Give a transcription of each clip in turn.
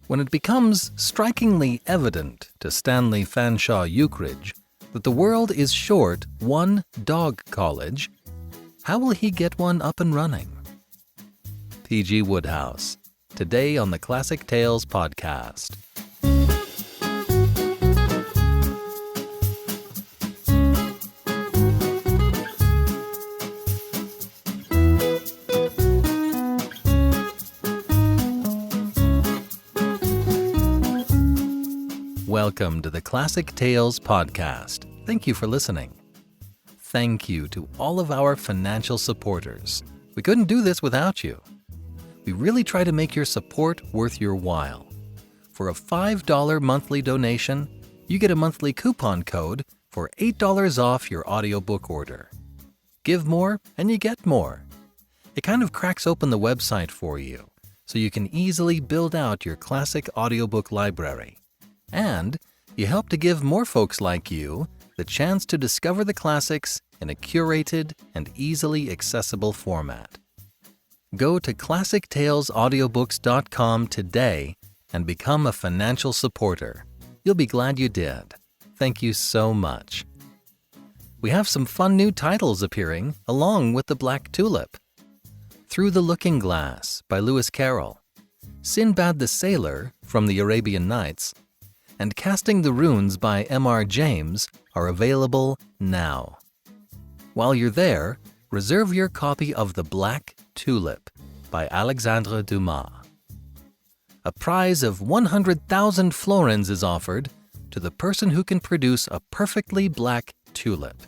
When it becomes strikingly evident to Stanley Featherstonehaugh Ukridge that the world is short one dog college, how will he get one up and running? P.G. Wodehouse, today on the Classic Tales podcast. Welcome to the Classic Tales podcast. Thank you for listening. Thank you to all of our financial supporters. We couldn't do this without you. We really try to make your support worth your while. For a $5 monthly donation, you get a monthly coupon code for $8 off your audiobook order. Give more and you get more. It kind of cracks open the website for you, so you can easily build out your classic audiobook library. And you help to give more folks like you the chance to discover the classics in a curated and easily accessible format. Go to classictalesaudiobooks.com today and become a financial supporter. You'll be glad you did. Thank you so much. We have some fun new titles appearing along with the Black Tulip. Through the Looking Glass by Lewis Carroll, Sinbad the Sailor from the Arabian Nights, and Casting the Runes by M.R. James are available now. While you're there, reserve your copy of The Black Tulip by Alexandre Dumas. A prize of 100,000 florins is offered to the person who can produce a perfectly black tulip,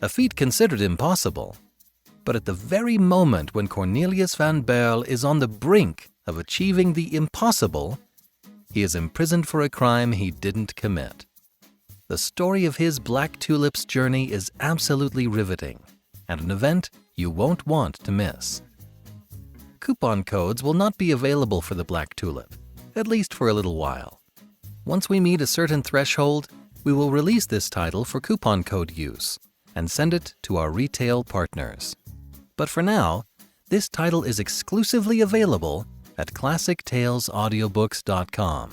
a feat considered impossible. But at the very moment when Cornelius van Bearle is on the brink of achieving the impossible, he is imprisoned for a crime he didn't commit. The story of his Black Tulip's journey is absolutely riveting, and an event you won't want to miss. Coupon codes will not be available for the Black Tulip, at least for a little while. Once we meet a certain threshold, we will release this title for coupon code use and send it to our retail partners. But for now, this title is exclusively available at classictalesaudiobooks.com.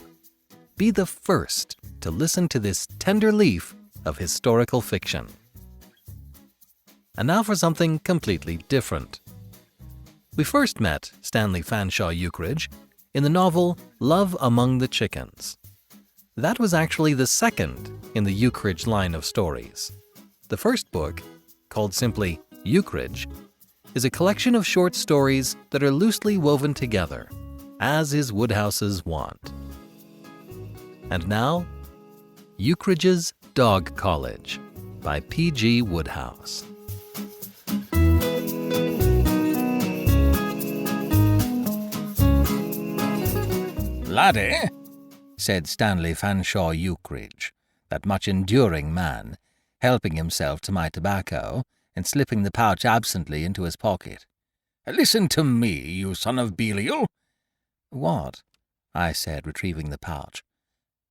Be the first to listen to this tender leaf of historical fiction. And now for something completely different. We first met Stanley Featherstonehaugh Ukridge in the novel Love Among the Chickens. That was actually the second in the Eucridge line of stories. The first book, called simply Eucridge, is a collection of short stories that are loosely woven together, as is Wodehouse's wont. And now, Eucridge's Dog College by P.G. Wodehouse. "Laddie," said Stanley Featherstonehaugh Ukridge, that much-enduring man, helping himself to my tobacco and slipping the pouch absently into his pocket. "Listen to me, you son of Belial." "What?" I said, retrieving the pouch.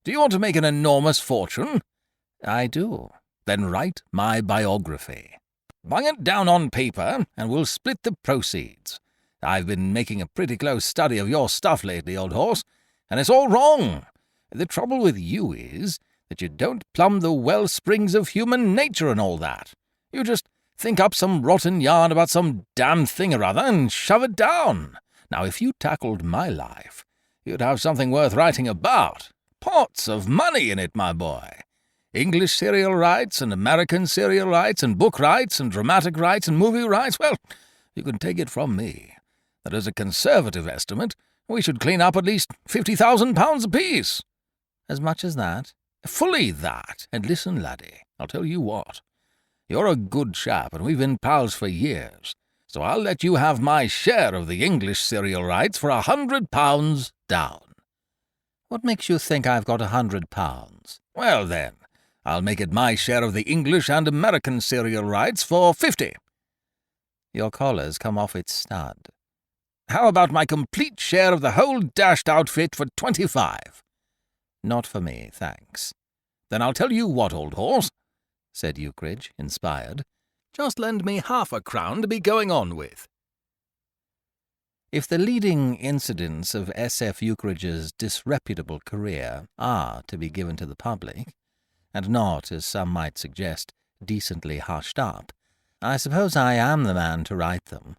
"Do you want to make an enormous fortune?" "I do." "Then write my biography. Bung it down on paper, and we'll split the proceeds. I've been making a pretty close study of your stuff lately, old horse, and it's all wrong. The trouble with you is that you don't plumb the well springs of human nature and all that. You just think up some rotten yarn about some damn thing or other and shove it down. Now, if you tackled my life, you'd have something worth writing about. Pots of money in it, my boy. English serial rights and American serial rights and book rights and dramatic rights and movie rights. Well, you can take it from me that as a conservative estimate, we should clean up at least £50,000 apiece." "As much as that?" "Fully that. And listen, laddie, I'll tell you what. You're a good chap, and we've been pals for years, so I'll let you have my share of the English serial rights for £100 down." "What makes you think I've got £100? "Well, then, I'll make it my share of the English and American serial rights for 50. "Your collar's come off its stud." "How about my complete share of the whole dashed outfit for 25? "Not for me, thanks." "Then I'll tell you what, old horse," said Eucridge, inspired. "Just lend me half a crown to be going on with." If the leading incidents of S.F. Eucridge's disreputable career are to be given to the public, and not, as some might suggest, decently hushed up, I suppose I am the man to write them.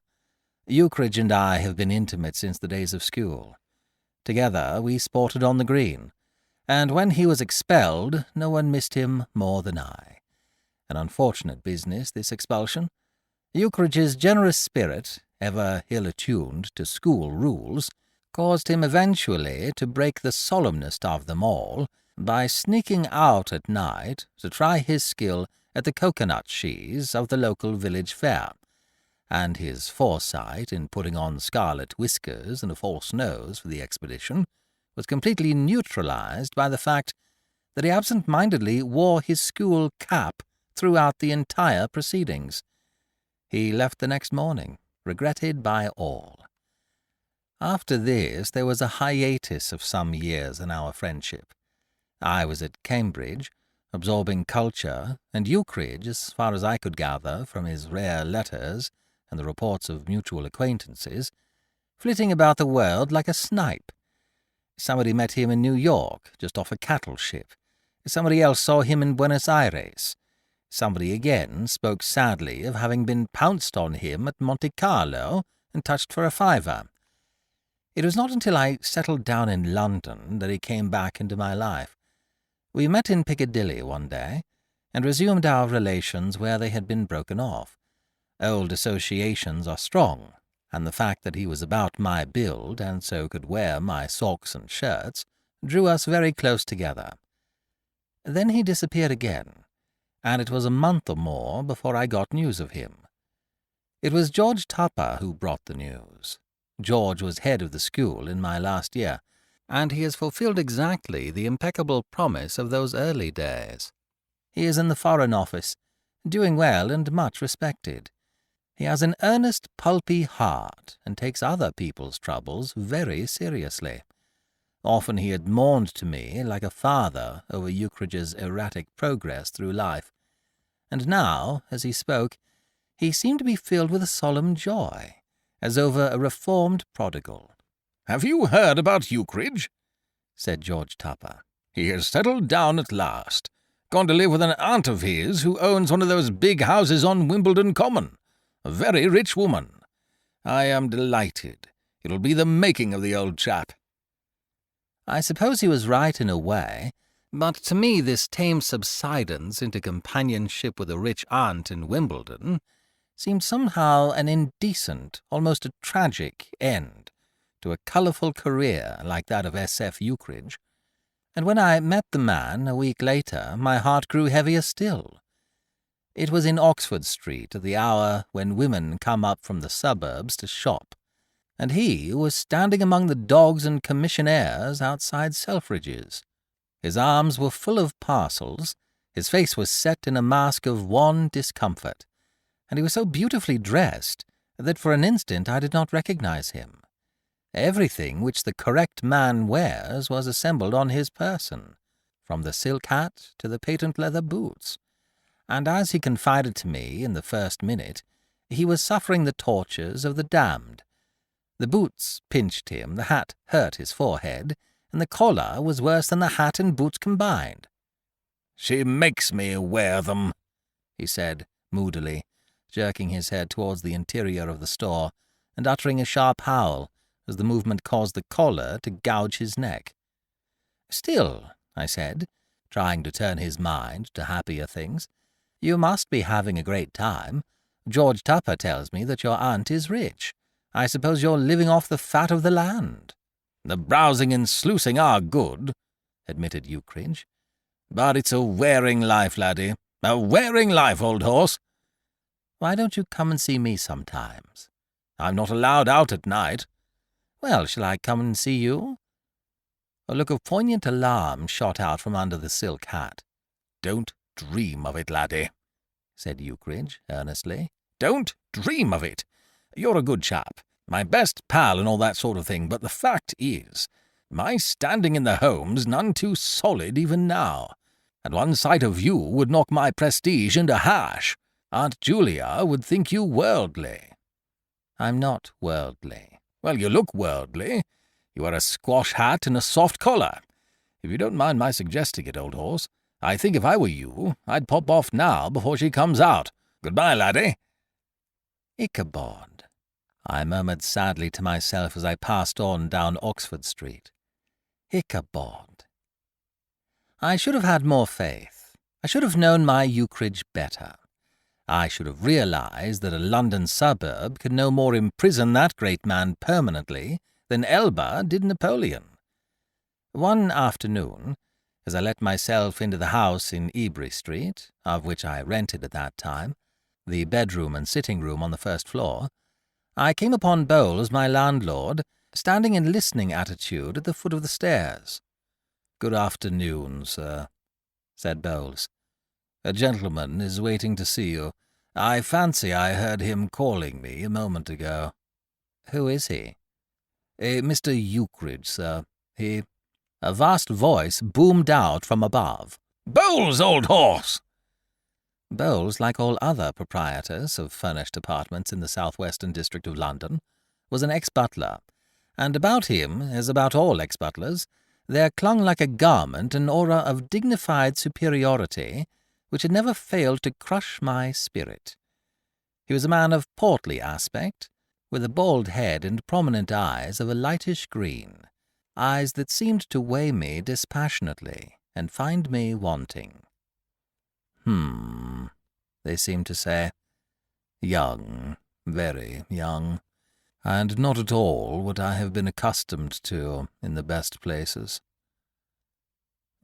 Eucridge and I have been intimate since the days of school. Together we sported on the green, and when he was expelled, no one missed him more than I. An unfortunate business, this expulsion. Eucridge's generous spirit, ever ill-attuned to school rules, caused him eventually to break the solemnest of them all by sneaking out at night to try his skill at the coconut shees of the local village fair, and his foresight in putting on scarlet whiskers and a false nose for the expedition was completely neutralized by the fact that he absent-mindedly wore his school cap throughout the entire proceedings. He left the next morning, regretted by all. After this there was a hiatus of some years in our friendship. I was at Cambridge, absorbing culture, and Eucridge, as far as I could gather from his rare letters and the reports of mutual acquaintances, flitting about the world like a snipe. Somebody met him in New York, just off a cattle ship. Somebody else saw him in Buenos Aires. Somebody again spoke sadly of having been pounced on him at Monte Carlo and touched for a fiver. It was not until I settled down in London that he came back into my life. We met in Piccadilly one day, and resumed our relations where they had been broken off. Old associations are strong, and the fact that he was about my build, and so could wear my socks and shirts, drew us very close together. Then he disappeared again, and it was a month or more before I got news of him. It was George Tupper who brought the news. George was head of the school in my last year, and he has fulfilled exactly the impeccable promise of those early days. He is in the Foreign Office, doing well and much respected. He has an earnest, pulpy heart, and takes other people's troubles very seriously. Often he had mourned to me like a father over Eucridge's erratic progress through life, and now, as he spoke, he seemed to be filled with a solemn joy, as over a reformed prodigal. "Have you heard about Eucridge?" said George Tupper. "He has settled down at last. Gone to live with an aunt of his who owns one of those big houses on Wimbledon Common. A very rich woman. I am delighted. It'll be the making of the old chap." I suppose he was right in a way, but to me this tame subsidence into companionship with a rich aunt in Wimbledon seemed somehow an indecent, almost a tragic end to a colourful career like that of S.F. Ukridge, and when I met the man a week later my heart grew heavier still. It was in Oxford Street at the hour when women come up from the suburbs to shop, and he was standing among the dogs and commissionaires outside Selfridge's. His arms were full of parcels, his face was set in a mask of wan discomfort, and he was so beautifully dressed that for an instant I did not recognize him. Everything which the correct man wears was assembled on his person, from the silk hat to the patent leather boots, and as he confided to me in the first minute, he was suffering the tortures of the damned. The boots pinched him, the hat hurt his forehead, and the collar was worse than the hat and boots combined. "She makes me wear them," he said, moodily, jerking his head towards the interior of the store, and uttering a sharp howl as the movement caused the collar to gouge his neck. "Still," I said, trying to turn his mind to happier things, "you must be having a great time. George Tupper tells me that your aunt is rich. I suppose you're living off the fat of the land." "The browsing and sluicing are good," admitted Eucridge. "But it's a wearing life, laddie. A wearing life, old horse." "Why don't you come and see me sometimes?" "I'm not allowed out at night." "Well, shall I come and see you?" A look of poignant alarm shot out from under the silk hat. "Don't dream of it, laddie," said Eucridge earnestly. "Don't dream of it. You're a good chap, my best pal and all that sort of thing, but the fact is, my standing in the home's none too solid even now, and one sight of you would knock my prestige into hash. Aunt Julia would think you worldly." "I'm not worldly," Well, you look worldly. You wear a squash hat and a soft collar. If you don't mind my suggesting it, old horse, I think if I were you, I'd pop off now before she comes out. Goodbye, laddie." "Ichabod," I murmured sadly to myself as I passed on down Oxford Street. "Ichabod. I should have had more faith. I should have known my Eucridge better. I should have realized that a London suburb could no more imprison that great man permanently than Elba did Napoleon. One afternoon, as I let myself into the house in Ebury Street, of which I rented at that time, the bedroom and sitting-room on the first floor, I came upon Bowles, my landlord, standing in listening attitude at the foot of the stairs. "Good afternoon, sir," said Bowles. "A gentleman is waiting to see you. I fancy I heard him calling me a moment ago." "Who is he?" "A Mr. Eucridge, sir. He—" A vast voice boomed out from above. "Bowles, old horse!" Bowles, like all other proprietors of furnished apartments in the south-western district of London, was an ex-butler, and about him, as about all ex-butlers, there clung like a garment an aura of dignified superiority which had never failed to crush my spirit. He was a man of portly aspect, with a bald head and prominent eyes of a lightish green, eyes that seemed to weigh me dispassionately and find me wanting. They seemed to say. Young, very young, and not at all what I have been accustomed to in the best places.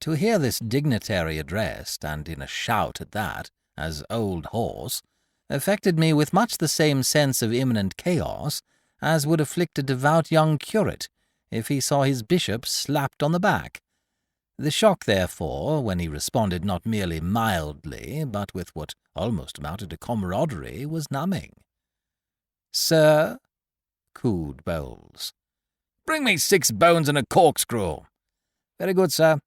To hear this dignitary addressed, and in a shout at that, as old horse, affected me with much the same sense of imminent chaos as would afflict a devout young curate if he saw his bishop slapped on the back. The shock, therefore, when he responded not merely mildly, but with what almost amounted to camaraderie, was numbing. "Sir?" cooed Bowles. "Bring me 6 bones and a corkscrew." "Very good, sir."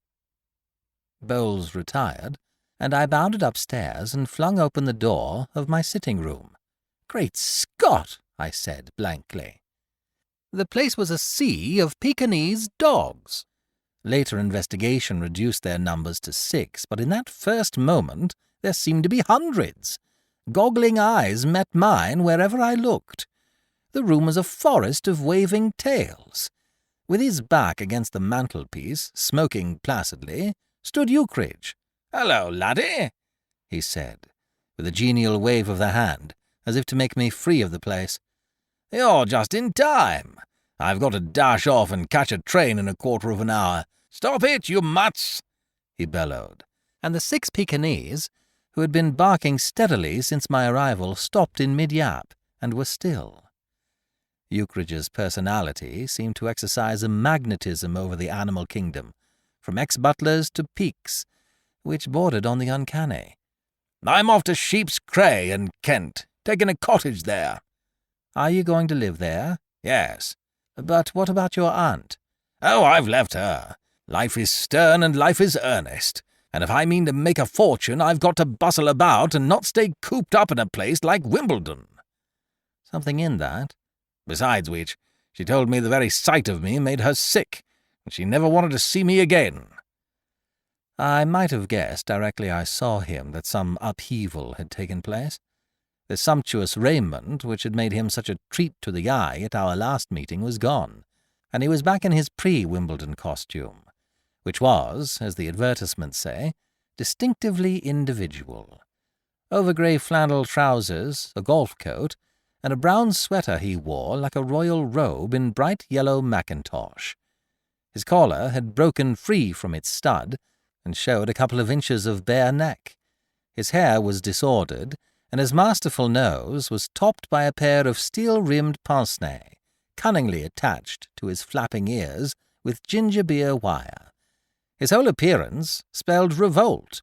Bowles retired, and I bounded upstairs and flung open the door of my sitting-room. "Great Scott!" I said blankly. The place was a sea of Pekingese dogs. Later investigation reduced their numbers to 6, but in that first moment there seemed to be hundreds. Goggling eyes met mine wherever I looked. The room was a forest of waving tails. With his back against the mantelpiece, smoking placidly, stood Eucridge. "Hello, laddie," he said, with a genial wave of the hand, as if to make me free of the place. "You're just in time. I've got to dash off and catch a train in a quarter of an hour. Stop it, you mutts!" he bellowed, and the 6 Pekingese, who had been barking steadily since my arrival, stopped in mid-yap and were still. Eucridge's personality seemed to exercise a magnetism over the animal kingdom, from ex-butlers to peaks, which bordered on the uncanny. "I'm off to Sheep's Cray in Kent, taking a cottage there." "Are you going to live there?" "Yes." "But what about your aunt?" "Oh, I've left her. Life is stern and life is earnest, and if I mean to make a fortune, I've got to bustle about and not stay cooped up in a place like Wimbledon." "Something in that." "Besides which, she told me the very sight of me made her sick, and she never wanted to see me again." I might have guessed directly I saw him that some upheaval had taken place. The sumptuous raiment which had made him such a treat to the eye at our last meeting was gone, and he was back in his pre-Wimbledon costume, which was, as the advertisements say, distinctively individual. Over grey flannel trousers, a golf coat, and a brown sweater he wore like a royal robe in bright yellow mackintosh. His collar had broken free from its stud and showed a couple of inches of bare neck. His hair was disordered, and his masterful nose was topped by a pair of steel-rimmed pince-nez, cunningly attached to his flapping ears with ginger-beer wire. His whole appearance spelled revolt.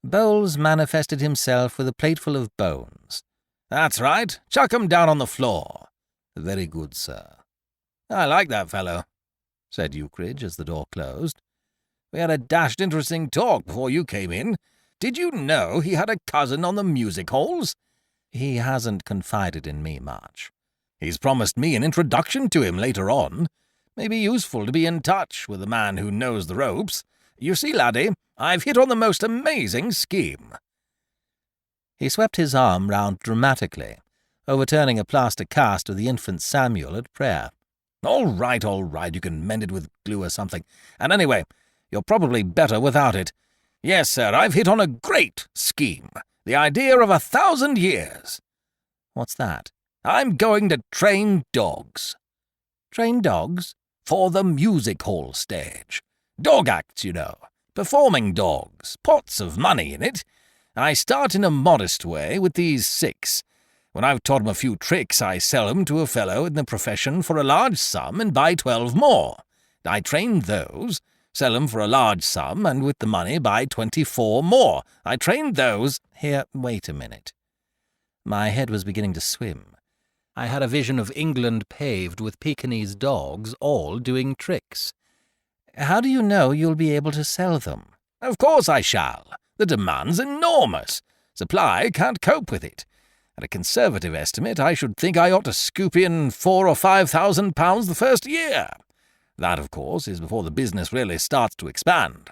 Bowles manifested himself with a plateful of bones. "That's right. Chuck 'em down on the floor." "Very good, sir." "I like that fellow," said Eucridge as the door closed. "We had a dashed interesting talk before you came in. Did you know he had a cousin on the music halls?" "He hasn't confided in me much." He's promised me an introduction to him later on. May be useful to be in touch with a man who knows the ropes. You see, laddie, I've hit on the most amazing scheme." He swept his arm round dramatically, overturning a plaster cast of the infant Samuel at prayer. All right, you can mend it with glue or something. And anyway, you're probably better without it. Yes, sir, I've hit on a great scheme. The idea of 1,000 years. What's that? I'm going to train dogs. Train dogs? For the music hall stage. Dog acts, you know. Performing dogs. Pots of money in it. I start in a modest way with these 6. When I've taught 'em a few tricks, I sell 'em to a fellow in the profession for a large sum and buy 12 more. I train those, sell 'em for a large sum, and with the money buy 24 more. I train those— Here, wait a minute. My head was beginning to swim. I had a vision of England paved with Pekingese dogs, all doing tricks. How do you know you'll be able to sell them? Of course I shall. The demand's enormous. Supply can't cope with it. At a conservative estimate, I should think I ought to scoop in £4,000 or £5,000 the first year. That, of course, is before the business really starts to expand.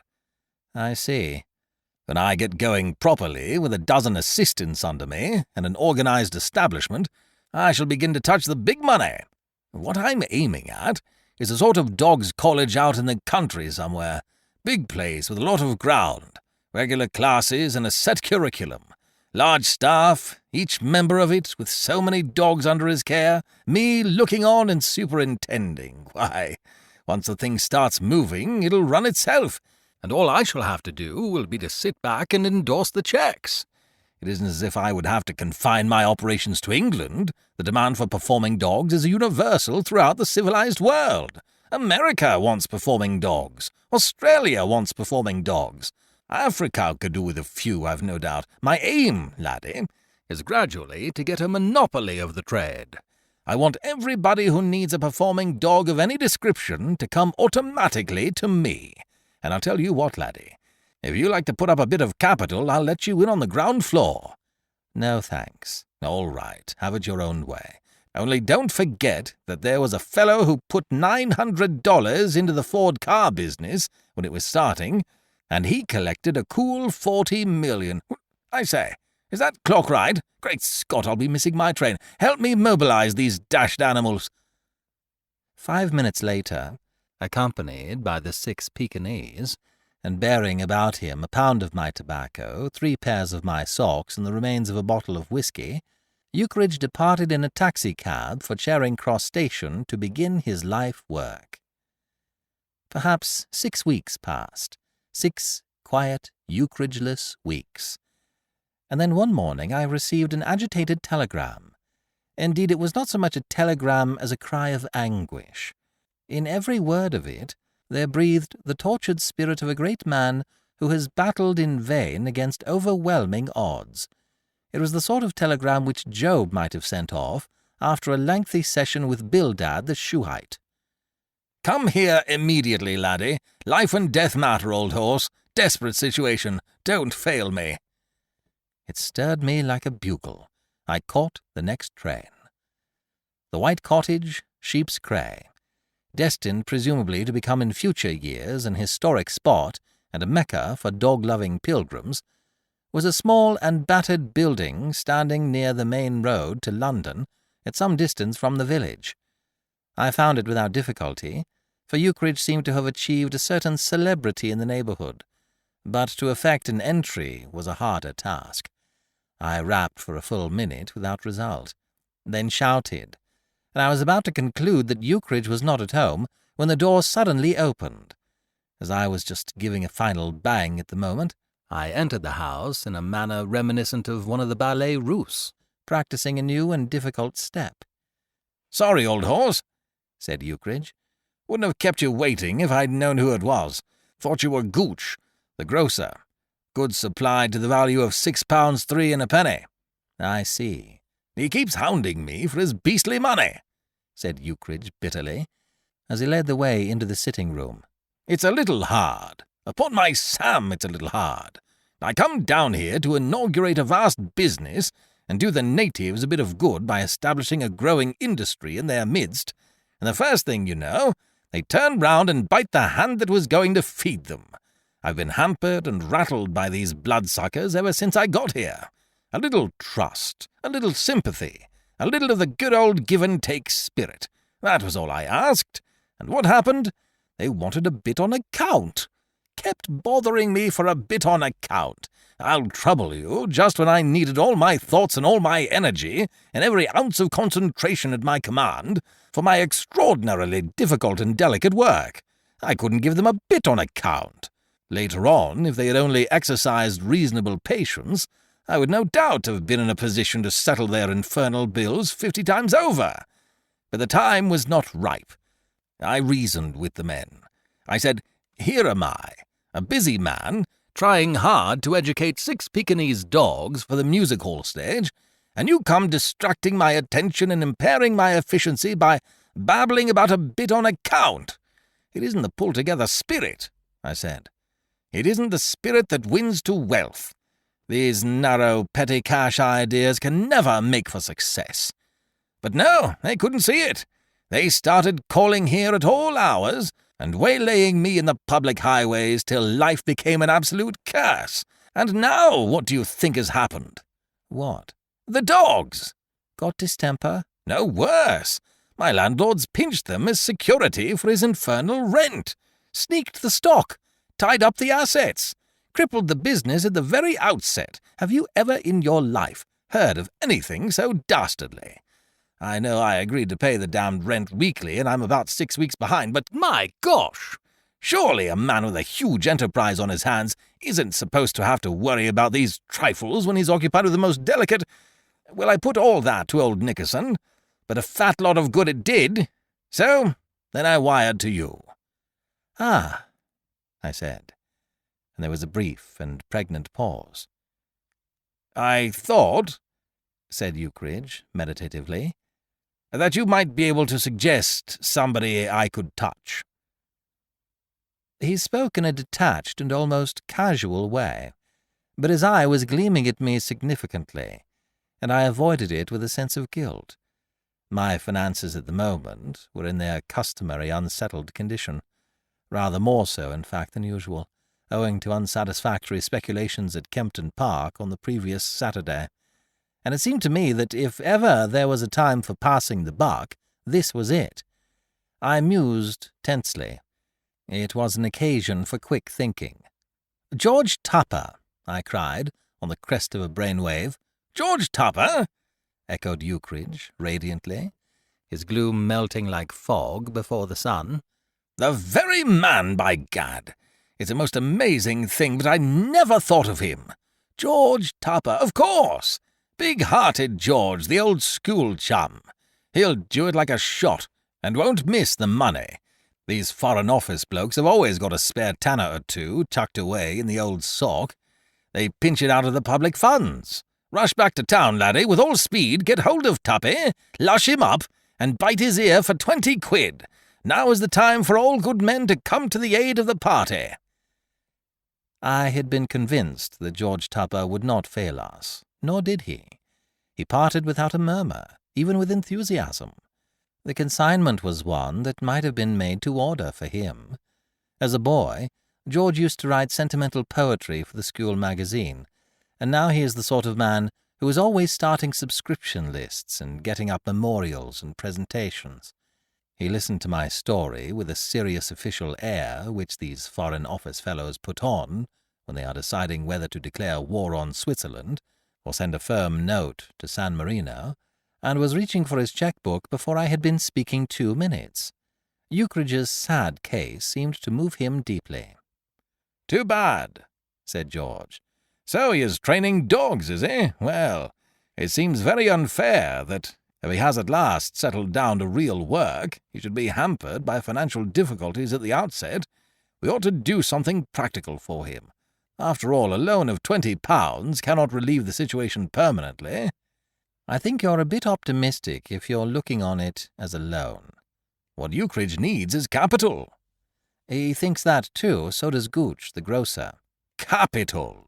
I see. When I get going properly, with a dozen assistants under me, and an organised establishment, I shall begin to touch the big money. What I'm aiming at is a sort of dog's college out in the country somewhere. Big place with a lot of ground, regular classes and a set curriculum. Large staff, each member of it with so many dogs under his care, me looking on and superintending. Why, once the thing starts moving, it'll run itself, and all I shall have to do will be to sit back and endorse the checks. It isn't as if I would have to confine my operations to England. The demand for performing dogs is universal throughout the civilized world. America wants performing dogs. Australia wants performing dogs. Africa could do with a few, I've no doubt. My aim, laddie, is gradually to get a monopoly of the trade. I want everybody who needs a performing dog of any description to come automatically to me. And I'll tell you what, laddie, if you like to put up a bit of capital, I'll let you in on the ground floor. No, thanks. All right, have it your own way. Only don't forget that there was a fellow who put $900 into the Ford car business when it was starting, and he collected a cool 40 million. I say, is that clock right? Great Scott, I'll be missing my train. Help me mobilize these dashed animals. 5 minutes later, accompanied by the 6 Pekingese, and bearing about him a pound of my tobacco, 3 pairs of my socks, and the remains of a bottle of whisky, Eucridge departed in a taxicab for Charing Cross Station to begin his life work. Perhaps 6 weeks passed, 6 quiet, Eucridgeless weeks. And then one morning I received an agitated telegram. Indeed, it was not so much a telegram as a cry of anguish. In every word of it there breathed the tortured spirit of a great man who has battled in vain against overwhelming odds. It was the sort of telegram which Job might have sent off after a lengthy session with Bildad the Shuhite. Come here immediately, laddie. Life and death matter, old horse. Desperate situation. Don't fail me. It stirred me like a bugle. I caught the next train. The White Cottage, Sheep's Cray, destined presumably to become in future years an historic spot and a Mecca for dog-loving pilgrims, was a small and battered building standing near the main road to London at some distance from the village. I found it without difficulty, for Eucridge seemed to have achieved a certain celebrity in the neighbourhood, but to effect an entry was a harder task. I rapped for a full minute without result, then shouted, and I was about to conclude that Eucridge was not at home when the door suddenly opened. As I was just giving a final bang at the moment, I entered the house in a manner reminiscent of one of the ballet Russes, practising a new and difficult step. "Sorry, old horse," said Eucridge. "Wouldn't have kept you waiting if I'd known who it was. Thought you were Gooch, the grocer. Goods supplied to the value of £6 3 and a penny." "I see." "He keeps hounding me for his beastly money," said Eucridge bitterly, as he led the way into the sitting-room. "It's a little hard. Upon my Sam, it's a little hard. I come down here to inaugurate a vast business, and do the natives a bit of good by establishing a growing industry in their midst, and the first thing you know, they turn round and bite the hand that was going to feed them. I've been hampered and rattled by these bloodsuckers ever since I got here. A little trust, a little sympathy, a little of the good old give-and-take spirit. That was all I asked. And what happened? They wanted a bit on account. Kept bothering me for a bit on account. I'll trouble you just when I needed all my thoughts and all my energy and every ounce of concentration at my command for my extraordinarily difficult and delicate work. I couldn't give them a bit on account. Later on, if they had only exercised reasonable patience, I would no doubt have been in a position to settle their infernal bills 50 times over. But the time was not ripe. I reasoned with the men. I said, here am I, a busy man, trying hard to educate 6 Pekingese dogs for the music hall stage, and you come distracting my attention and impairing my efficiency by babbling about a bit on account. It isn't the pull-together spirit, I said. It isn't the spirit that wins to wealth. These narrow, petty cash ideas can never make for success. But no, they couldn't see it. They started calling here at all hours and waylaying me in the public highways till life became an absolute curse. And now what do you think has happened? What? The dogs. Got distemper? No, worse. My landlord's pinched them as security for his infernal rent. Sneaked the stock. Tied up the assets. Crippled the business at the very outset. Have you ever in your life heard of anything so dastardly? I know I agreed to pay the damned rent weekly, and I'm about 6 weeks behind, but my gosh! Surely a man with a huge enterprise on his hands isn't supposed to have to worry about these trifles when he's occupied with the most delicate— Well, I put all that to old Nickerson, but a fat lot of good it did. So, then I wired to you. Ah, I said, and there was a brief and pregnant pause. I thought, said Eucridge meditatively, that you might be able to suggest somebody I could touch. He spoke in a detached and almost casual way, but his eye was gleaming at me significantly, and I avoided it with a sense of guilt. My finances at the moment were in their customary unsettled condition, rather more so, in fact, than usual, owing to unsatisfactory speculations at Kempton Park on the previous Saturday. And it seemed to me that if ever there was a time for passing the buck, this was it. I mused tensely. It was an occasion for quick thinking. "George Tupper," I cried, on the crest of a brainwave. "George Tupper?" echoed Eucridge radiantly, his gloom melting like fog before the sun. "The very man, by gad! It's a most amazing thing, but I never thought of him. George Tupper, of course! Big-hearted George, the old school chum. He'll do it like a shot, and won't miss the money. These Foreign Office blokes have always got a spare tanner or two tucked away in the old sock. They pinch it out of the public funds. Rush back to town, laddie, with all speed, get hold of Tuppy, lush him up, and bite his ear for 20 quid. Now is the time for all good men to come to the aid of the party." I had been convinced that George Tupper would not fail us, nor did he. He parted without a murmur, even with enthusiasm. The consignment was one that might have been made to order for him. As a boy, George used to write sentimental poetry for the school magazine, and now he is the sort of man who is always starting subscription lists and getting up memorials and presentations. He listened to my story with a serious official air which these Foreign Office fellows put on when they are deciding whether to declare war on Switzerland or send a firm note to San Marino, and was reaching for his checkbook before I had been speaking 2 minutes. Eucridge's sad case seemed to move him deeply. "Too bad," said George. "So he is training dogs, is he? Well, it seems very unfair that, if he has at last settled down to real work, he should be hampered by financial difficulties at the outset. We ought to do something practical for him. After all, a loan of £20 cannot relieve the situation permanently." "I think you're a bit optimistic if you're looking on it as a loan. What Eucridge needs is capital." "He thinks that too, so does Gooch, the grocer." "Capital,"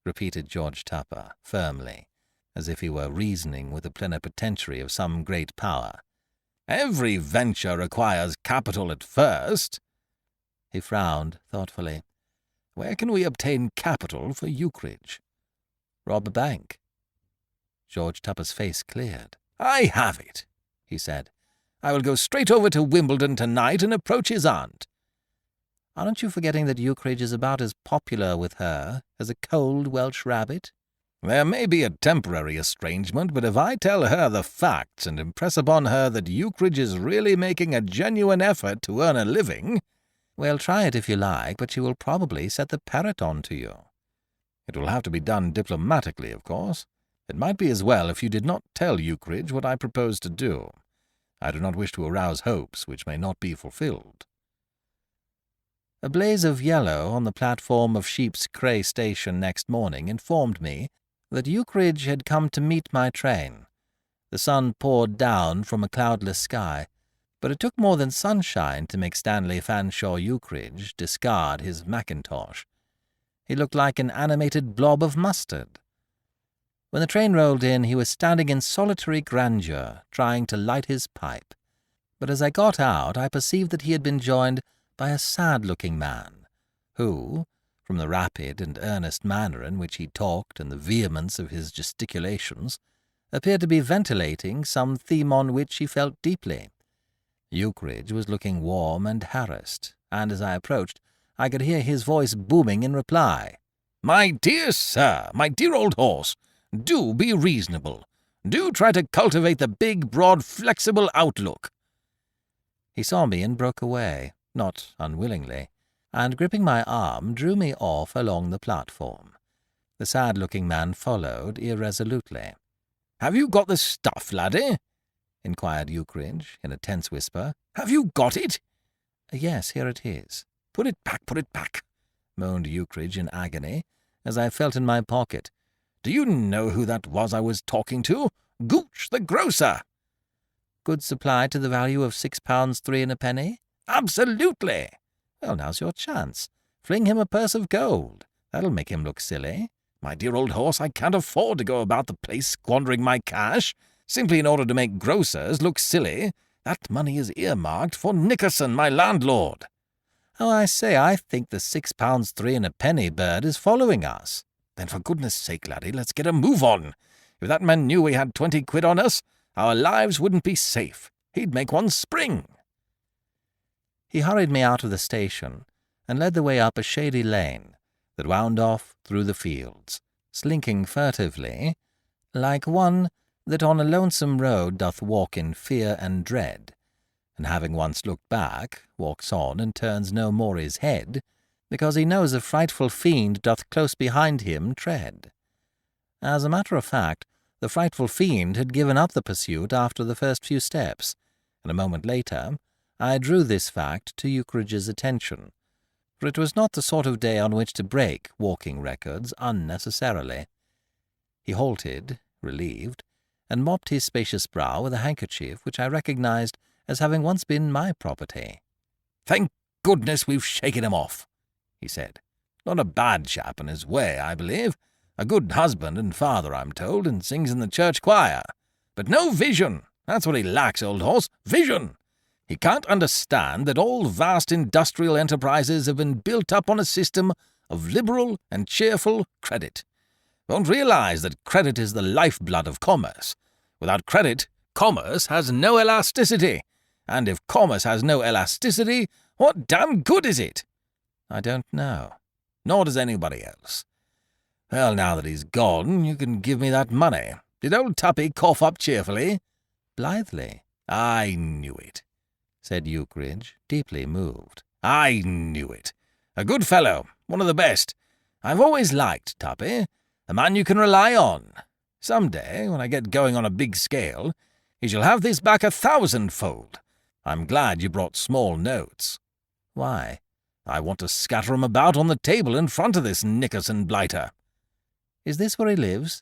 repeated George Tupper, firmly, as if he were reasoning with the plenipotentiary of some great power. "Every venture requires capital at first." He frowned thoughtfully. "Where can we obtain capital for Eucridge?" "Rob a bank." George Tupper's face cleared. "I have it," he said. "I will go straight over to Wimbledon tonight and approach his aunt." "Aren't you forgetting that Eucridge is about as popular with her as a cold Welsh rabbit?" "There may be a temporary estrangement, but if I tell her the facts and impress upon her that Eucridge is really making a genuine effort to earn a living—" "Well, try it if you like, but she will probably set the parrot on to you." "It will have to be done diplomatically, of course. It might be as well if you did not tell Eucridge what I propose to do. I do not wish to arouse hopes which may not be fulfilled." A blaze of yellow on the platform of Sheep's Cray station next morning informed me that Eucridge had come to meet my train. The sun poured down from a cloudless sky, but it took more than sunshine to make Stanley Fanshawe Ukridge discard his mackintosh. He looked like an animated blob of mustard. When the train rolled in, he was standing in solitary grandeur, trying to light his pipe. But as I got out, I perceived that he had been joined by a sad-looking man, who, from the rapid and earnest manner in which he talked and the vehemence of his gesticulations, appeared to be ventilating some theme on which he felt deeply. Eucridge was looking warm and harassed, and as I approached, I could hear his voice booming in reply. "My dear sir, my dear old horse, do be reasonable. Do try to cultivate the big, broad, flexible outlook." He saw me and broke away, not unwillingly, and gripping my arm drew me off along the platform. The sad-looking man followed irresolutely. "Have you got the stuff, laddie?" inquired Eucridge in a tense whisper. "Have you got it?" "Yes, here it is." Put it back," moaned Eucridge in agony, as I felt in my pocket. "Do you know who that was I was talking to? Gooch, the grocer." "Good supply to the value of £6 3 and a penny?" "Absolutely." "Well, now's your chance. Fling him a purse of gold. That'll make him look silly." "My dear old horse, I can't afford to go about the place squandering my cash, simply in order to make grocers look silly. That money is earmarked for Nickerson, my landlord." "Oh, I say, I think the £6 3 and a penny bird is following us." "Then for goodness sake, laddie, let's get a move on. If that man knew we had 20 quid on us, our lives wouldn't be safe. He'd make one spring." He hurried me out of the station and led the way up a shady lane that wound off through the fields, slinking furtively, like one that on a lonesome road doth walk in fear and dread, and having once looked back, walks on and turns no more his head, because he knows a frightful fiend doth close behind him tread. As a matter of fact, the frightful fiend had given up the pursuit after the first few steps, and a moment later I drew this fact to Eucridge's attention, for it was not the sort of day on which to break walking records unnecessarily. He halted, relieved, and mopped his spacious brow with a handkerchief which I recognized as having once been my property. "Thank goodness we've shaken him off," he said. "Not a bad chap in his way, I believe. A good husband and father, I'm told, and sings in the church choir. But no vision. That's what he lacks, old horse. Vision. He can't understand that all vast industrial enterprises have been built up on a system of liberal and cheerful credit. Won't realize that credit is the lifeblood of commerce. Without credit, commerce has no elasticity. And if commerce has no elasticity, what damn good is it?" "I don't know." "Nor does anybody else. Well, now that he's gone, you can give me that money. Did old Tuppy cough up cheerfully?" "Blithely." "I knew it," said Eucridge, deeply moved. "I knew it. A good fellow, one of the best. I've always liked Tuppy, a man you can rely on. Some day, when I get going on a big scale, he shall have this back 1,000-fold. I'm glad you brought small notes." "Why?" "I want to scatter 'em about on the table in front of this Nickerson blighter." "Is this where he lives?"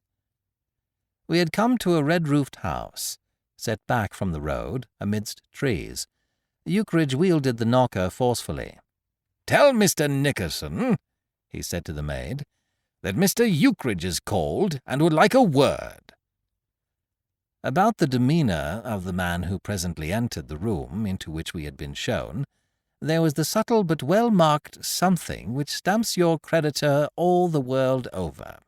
We had come to a red-roofed house, set back from the road amidst trees. Eucridge wielded the knocker forcefully. "Tell Mr. Nickerson," he said to the maid, "that Mr. Eucridge is called and would like a word." About the demeanour of the man who presently entered the room into which we had been shown, there was the subtle but well-marked something which stamps your creditor all the world over.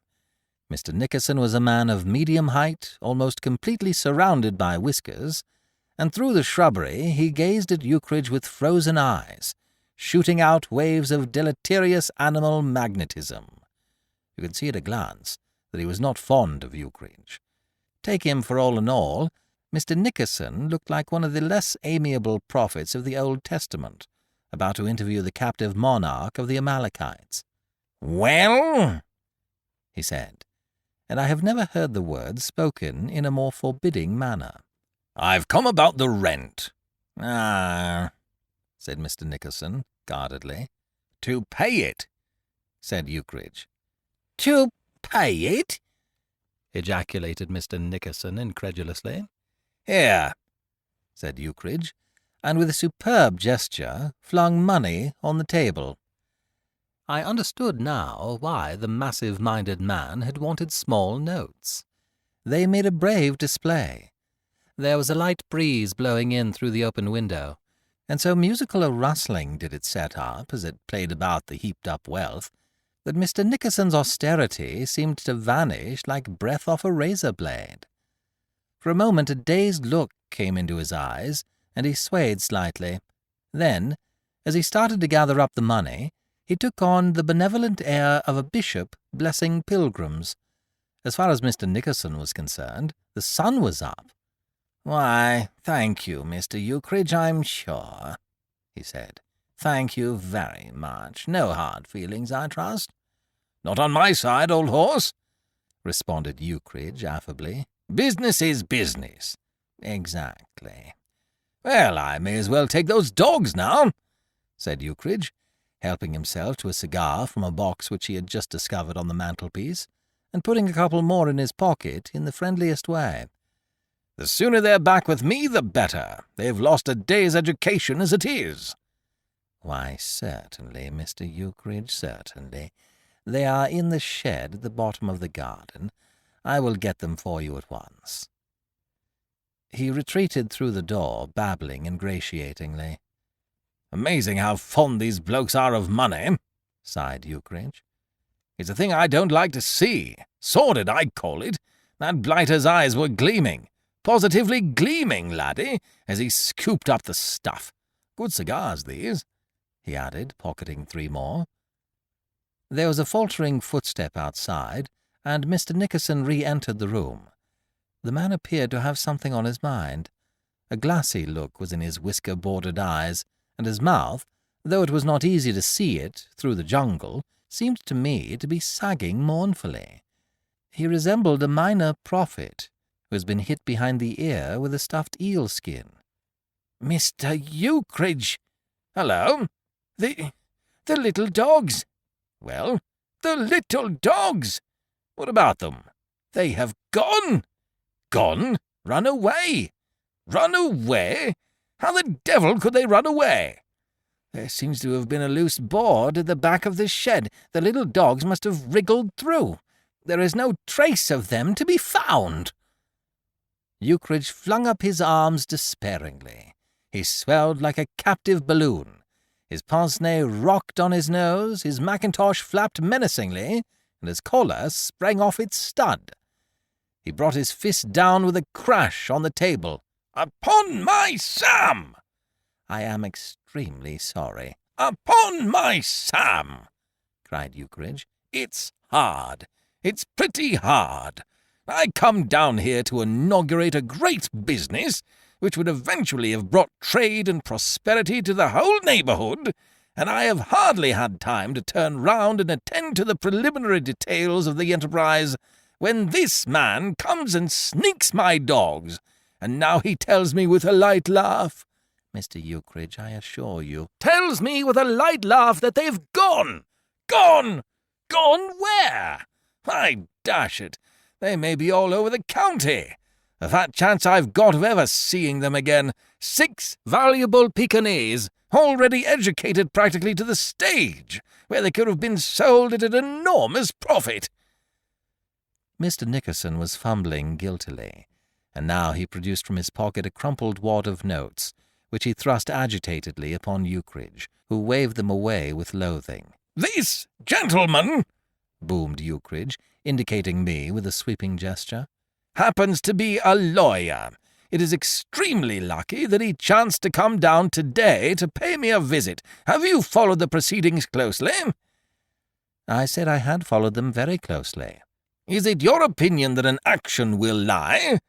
Mr. Nickerson was a man of medium height, almost completely surrounded by whiskers, and through the shrubbery he gazed at Eucridge with frozen eyes, shooting out waves of deleterious animal magnetism. You could see at a glance that he was not fond of Eucridge. Take him for all in all, Mr. Nickerson looked like one of the less amiable prophets of the Old Testament, about to interview the captive monarch of the Amalekites. "Well?" he said, and I have never heard the word spoken in a more forbidding manner. "I've come about the rent." "Ah," said Mr. Nickerson, guardedly. "To pay it," said Eucridge. "To pay it?" ejaculated Mr. Nickerson incredulously. "Here," said Eucridge, and with a superb gesture flung money on the table. I understood now why the massive-minded man had wanted small notes. They made a brave display. There was a light breeze blowing in through the open window, and so musical a rustling did it set up as it played about the heaped-up wealth, that Mr. Nickerson's austerity seemed to vanish like breath off a razor-blade. For a moment a dazed look came into his eyes, and he swayed slightly. Then, as he started to gather up the money, he took on the benevolent air of a bishop blessing pilgrims. As far as Mr. Nickerson was concerned, the sun was up. "Why, thank you, Mr. Eucridge, I'm sure," he said. "Thank you very much. No hard feelings, I trust?" "Not on my side, old horse," responded Eucridge affably. "Business is business." "Exactly." "Well, I may as well take those dogs now," said Eucridge, helping himself to a cigar from a box which he had just discovered on the mantelpiece, and putting a couple more in his pocket in the friendliest way. "The sooner they're back with me, the better. They've lost a day's education as it is." "Why, certainly, Mr. Eucridge, certainly. They are in the shed at the bottom of the garden. I will get them for you at once." He retreated through the door, babbling ingratiatingly. "Amazing how fond these blokes are of money," sighed Eucridge. "It's a thing I don't like to see. Sordid, I call it. That blighter's eyes were gleaming, positively gleaming, laddie, as he scooped up the stuff. Good cigars, these," he added, pocketing 3 more. There was a faltering footstep outside, and Mr. Nickerson re-entered the room. The man appeared to have something on his mind. A glassy look was in his whisker-bordered eyes, and his mouth, though it was not easy to see it through the jungle, seemed to me to be sagging mournfully. He resembled a minor prophet who has been hit behind the ear with a stuffed eel skin. "Mr. Eucridge! Hello! The little dogs!" "Well?" "The little dogs! What about them?" "They have gone!" "Gone? Run away!" "Run away? How the devil could they run away?" "There seems to have been a loose board at the back of this shed. The little dogs must have wriggled through. There is no trace of them to be found." Eucridge flung up his arms despairingly. He swelled like a captive balloon. His pince-nez rocked on his nose, his mackintosh flapped menacingly, and his collar sprang off its stud. He brought his fist down with a crash on the table. "Upon my Sam!" "I am extremely sorry." "Upon my Sam!" cried Eucridge. "It's hard. It's pretty hard. I come down here to inaugurate a great business which would eventually have brought trade and prosperity to the whole neighbourhood, and I have hardly had time to turn round and attend to the preliminary details of the enterprise when this man comes and sneaks my dogs, and now he tells me with a light laugh—" "Mr. Eucridge, I assure you—" "Tells me with a light laugh that they've gone! Gone! Gone where? Why, dash it, they may be all over the county. The fat chance I've got of ever seeing them again. 6 valuable Pekingese, already educated practically to the stage, where they could have been sold at an enormous profit." Mr. Nickerson was fumbling guiltily, and now he produced from his pocket a crumpled wad of notes, which he thrust agitatedly upon Eucridge, who waved them away with loathing. "This gentleman," boomed Eucridge, indicating me with a sweeping gesture, "happens to be a lawyer. It is extremely lucky that he chanced to come down today to pay me a visit. Have you followed the proceedings closely?" I said I had followed them very closely. "Is it your opinion that an action will lie?"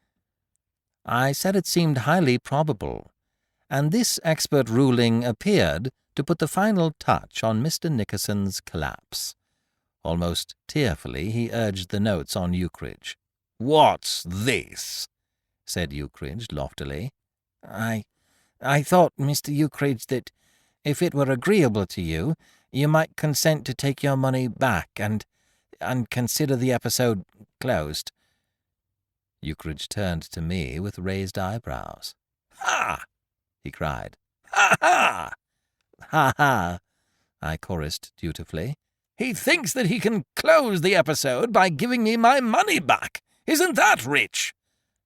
I said it seemed highly probable, and this expert ruling appeared to put the final touch on Mr. Nickerson's collapse. Almost tearfully he urged the notes on Eucridge. "What's this?" said Eucridge loftily. I thought, Mr. Eucridge, that if it were agreeable to you, you might consent to take your money back and consider the episode closed." Eucridge turned to me with raised eyebrows. "Ha!" he cried. "Ha ha!" "Ha ha!" I chorused dutifully. "He thinks that he can close the episode by giving me my money back. Isn't that rich?"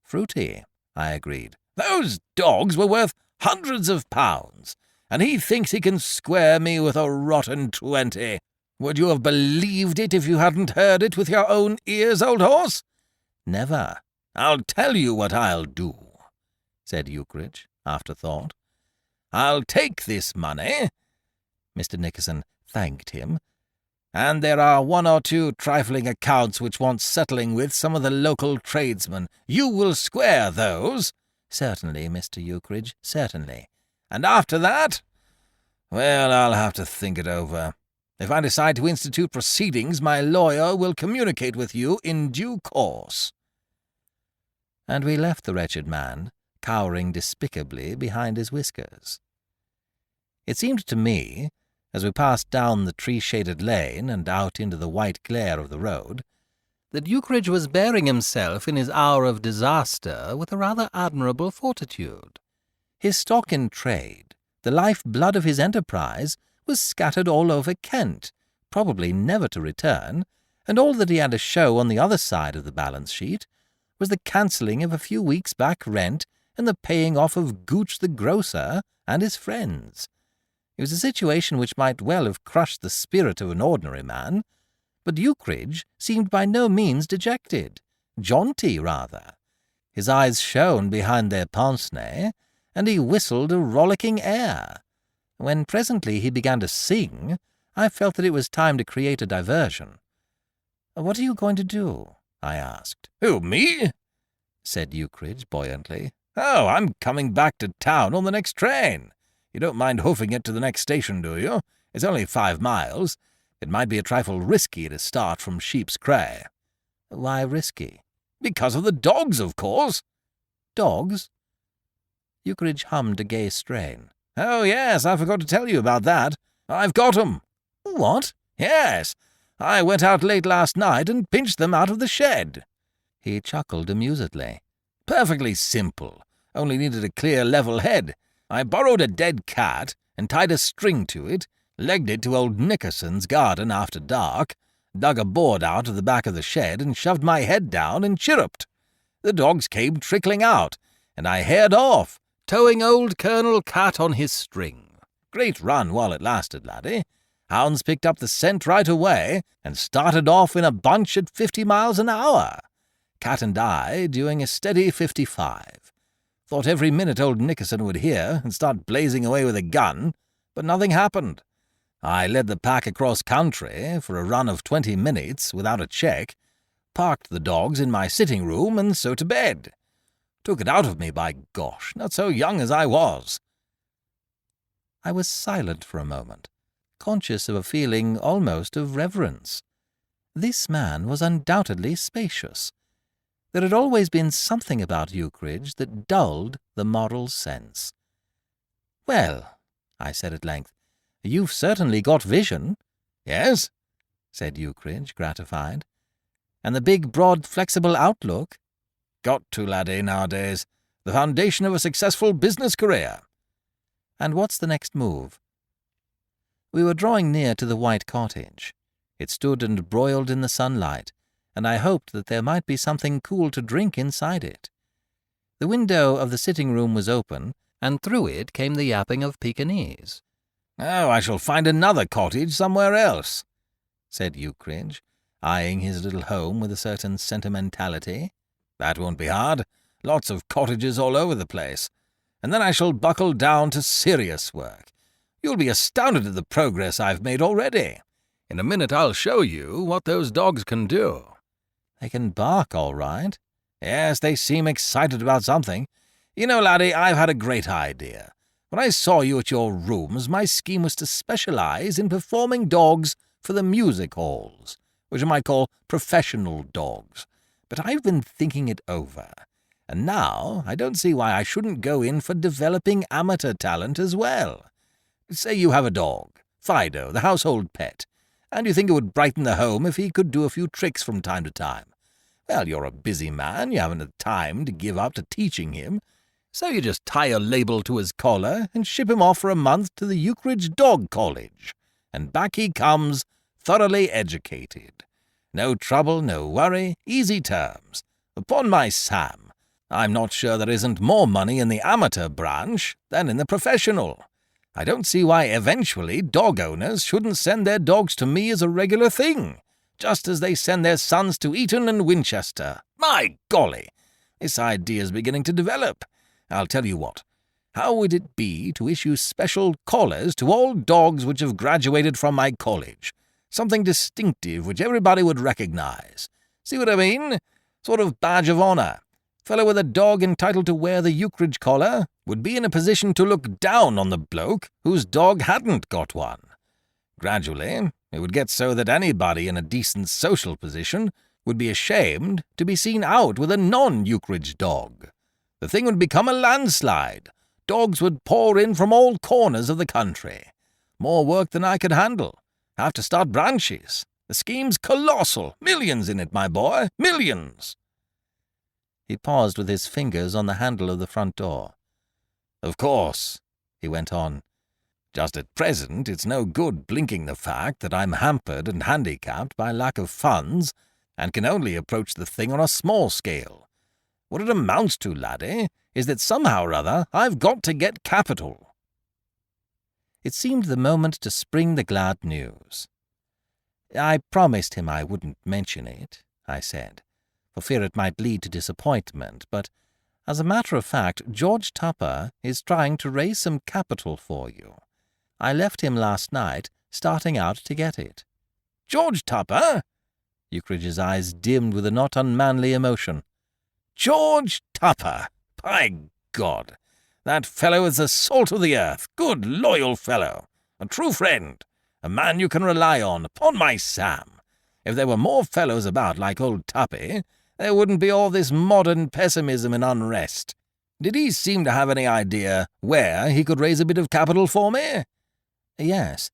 "Fruity," I agreed. "Those dogs were worth hundreds of pounds, and he thinks he can square me with a rotten 20. Would you have believed it if you hadn't heard it with your own ears, old horse?" "Never." "I'll tell you what I'll do," said Eucridge, after thought. "I'll take this money," Mr. Nickerson thanked him, "and there are one or two trifling accounts which want settling with some of the local tradesmen. You will square those." "Certainly, Mr. Eucridge, certainly." "And after that? Well, I'll have to think it over. If I decide to institute proceedings, my lawyer will communicate with you in due course." And we left the wretched man, cowering despicably behind his whiskers. It seemed to me, as we passed down the tree-shaded lane and out into the white glare of the road, that Eucridge was bearing himself in his hour of disaster with a rather admirable fortitude. His stock in trade, the life-blood of his enterprise, was scattered all over Kent, probably never to return, and all that he had to show on the other side of the balance sheet was the cancelling of a few weeks' back rent and the paying off of Gooch the grocer and his friends. It was a situation which might well have crushed the spirit of an ordinary man, but Eucridge seemed by no means dejected, jaunty rather. His eyes shone behind their pince-nez, and he whistled a rollicking air. When presently he began to sing, I felt that it was time to create a diversion. "What are you going to do?" I asked. "Who, me?" said Eucridge buoyantly. "Oh, I'm coming back to town on the next train. You don't mind hoofing it to the next station, do you? It's only 5 miles. It might be a trifle risky to start from Sheep's Cray." "Why risky?" "Because of the dogs, of course." "Dogs?" Eucridge hummed a gay strain. "Oh, yes, I forgot to tell you about that. I've got 'em." "What?" "Yes. I went out late last night and pinched them out of the shed." He chuckled amusedly. "Perfectly simple. Only needed a clear, level head. I borrowed a dead cat and tied a string to it, legged it to old Nickerson's garden after dark, dug a board out of the back of the shed and shoved my head down and chirruped. The dogs came trickling out, and I haired off, towing old Colonel Cat on his string. Great run while it lasted, laddie. Hounds picked up the scent right away and started off in a bunch at 50 miles an hour. Cat and I doing a steady 55. Thought every minute old Nickerson would hear and start blazing away with a gun, but nothing happened. I led the pack across country for a run of 20 minutes without a check, parked the dogs in my sitting room and so to bed. Took it out of me, by gosh, not so young as I was." I was silent for a moment, conscious of a feeling almost of reverence. This man was undoubtedly spacious. There had always been something about Eucridge that dulled the moral sense. "Well," I said at length, "you've certainly got vision." "Yes," said Eucridge, gratified. "And the big, broad, flexible outlook?" "Got to, laddie, nowadays. The foundation of a successful business career." "And what's the next move?" We were drawing near to the white cottage. It stood and broiled in the sunlight, and I hoped that there might be something cool to drink inside it. The window of the sitting-room was open, and through it came the yapping of Pekingese. "Oh, I shall find another cottage somewhere else," said Eucridge, eyeing his little home with a certain sentimentality. "That won't be hard. Lots of cottages all over the place. And then I shall buckle down to serious work. You'll be astounded at the progress I've made already. In a minute I'll show you what those dogs can do." "They can bark all right." "Yes, they seem excited about something. You know, laddie, I've had a great idea. When I saw you at your rooms, my scheme was to specialize in performing dogs for the music halls, which I might call professional dogs. But I've been thinking it over, and now I don't see why I shouldn't go in for developing amateur talent as well. Say you have a dog, Fido, the household pet, and you think it would brighten the home if he could do a few tricks from time to time. Well, you're a busy man, you haven't the time to give up to teaching him, so you just tie a label to his collar and ship him off for a month to the Eucridge Dog College, and back he comes, thoroughly educated. No trouble, no worry, easy terms. Upon my Sam, I'm not sure there isn't more money in the amateur branch than in the professional. I don't see why eventually dog owners shouldn't send their dogs to me as a regular thing, just as they send their sons to Eton and Winchester. My golly, this idea's beginning to develop. I'll tell you what. How would it be to issue special collars to all dogs which have graduated from my college? Something distinctive which everybody would recognize. See what I mean? Sort of badge of honor. Fellow with a dog entitled to wear the Eucridge collar would be in a position to look down on the bloke whose dog hadn't got one. Gradually, it would get so that anybody in a decent social position would be ashamed to be seen out with a non-Eucridge dog. The thing would become a landslide. Dogs would pour in from all corners of the country. More work than I could handle. Have to start branches. The scheme's colossal. Millions in it, my boy. Millions. He paused with his fingers on the handle of the front door. "Of course," he went on, "just at present it's no good blinking the fact that I'm hampered and handicapped by lack of funds and can only approach the thing on a small scale. What it amounts to, laddie, is that somehow or other I've got to get capital." It seemed the moment to spring the glad news. "I promised him I wouldn't mention it," I said, for fear it might lead to disappointment, but as a matter of fact, George Tupper is trying to raise some capital for you. I left him last night, starting out to get it." "George Tupper?" Eucridge's eyes dimmed with a not unmanly emotion. "George Tupper! By God! That fellow is the salt of the earth. Good, loyal fellow. A true friend. A man you can rely on, upon my Sam. If there were more fellows about like old Tuppy, there wouldn't be all this modern pessimism and unrest. Did he seem to have any idea where he could raise a bit of capital for me?" "Yes.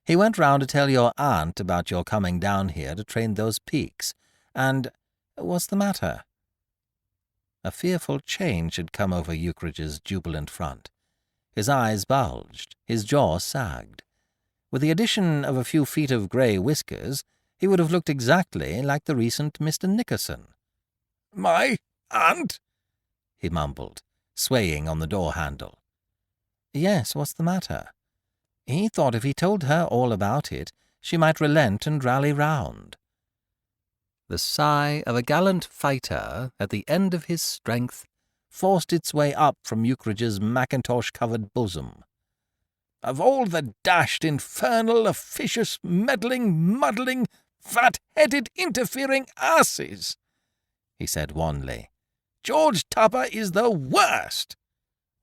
He went round to tell your aunt about your coming down here to train those peaks, and what's the matter?" A fearful change had come over Eucridge's jubilant front. His eyes bulged, his jaw sagged. With the addition of a few feet of grey whiskers, he would have looked exactly like the recent Mr. Nickerson. "My aunt?" he mumbled, swaying on the door-handle. "Yes, what's the matter?" He thought if he told her all about it, she might relent and rally round. The sigh of a gallant fighter at the end of his strength forced its way up from Eucridge's mackintosh-covered bosom. "Of all the dashed, infernal, officious, meddling, muddling, fat-headed, interfering asses," he said wanly, "George Tupper is the worst."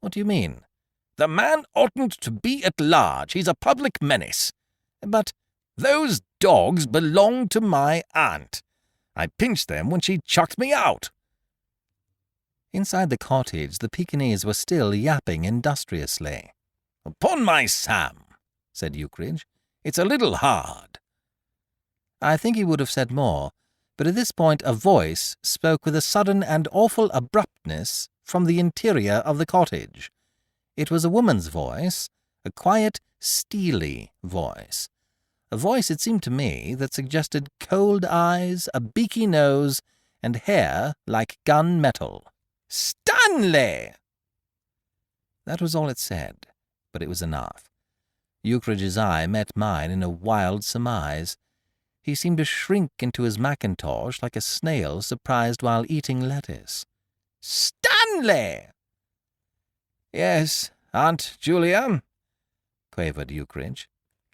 "What do you mean?" "The man oughtn't to be at large. He's a public menace. But those dogs belong to my aunt. I pinched them when she chucked me out." Inside the cottage, the Pekingese were still yapping industriously. "Upon my Sam," said Eucridge, "it's a little hard." I think he would have said more, but at this point a voice spoke with a sudden and awful abruptness from the interior of the cottage. It was a woman's voice, a quiet, steely voice. A voice, it seemed to me, that suggested cold eyes, a beaky nose, and hair like gun metal. Stanley! That was all it said, but it was enough. Eucridge's eye met mine in a wild surmise. He seemed to shrink into his mackintosh like a snail surprised while eating lettuce. Stanley! Yes, Aunt Julia, quavered Eucridge.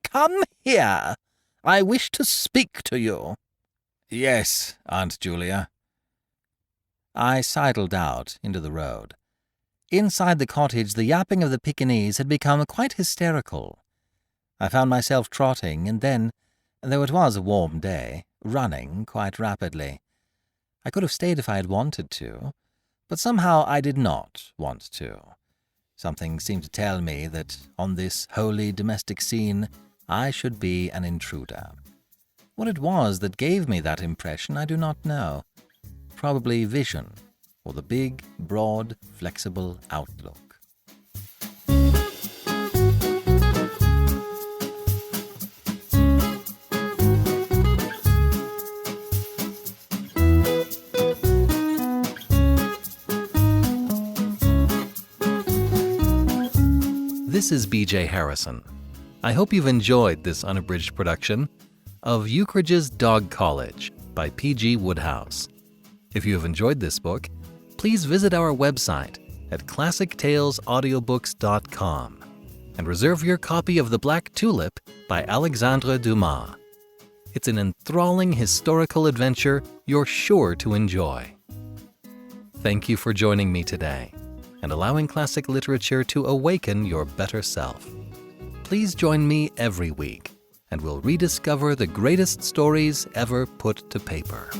Come here. I wish to speak to you. Yes, Aunt Julia. I sidled out into the road. Inside the cottage, the yapping of the Pekingese had become quite hysterical. I found myself trotting, and then, though it was a warm day, running quite rapidly. I could have stayed if I had wanted to, but somehow I did not want to. Something seemed to tell me that on this holy domestic scene I should be an intruder. What it was that gave me that impression I do not know. Probably vision, or the big, broad, flexible outlook. This is B.J. Harrison. I hope you've enjoyed this unabridged production of Eucridge's Dog College by P.G. Wodehouse. If you have enjoyed this book, please visit our website at classictalesaudiobooks.com and reserve your copy of The Black Tulip by Alexandre Dumas. It's an enthralling historical adventure you're sure to enjoy. Thank you for joining me today and allowing classic literature to awaken your better self. Please join me every week, and we'll rediscover the greatest stories ever put to paper.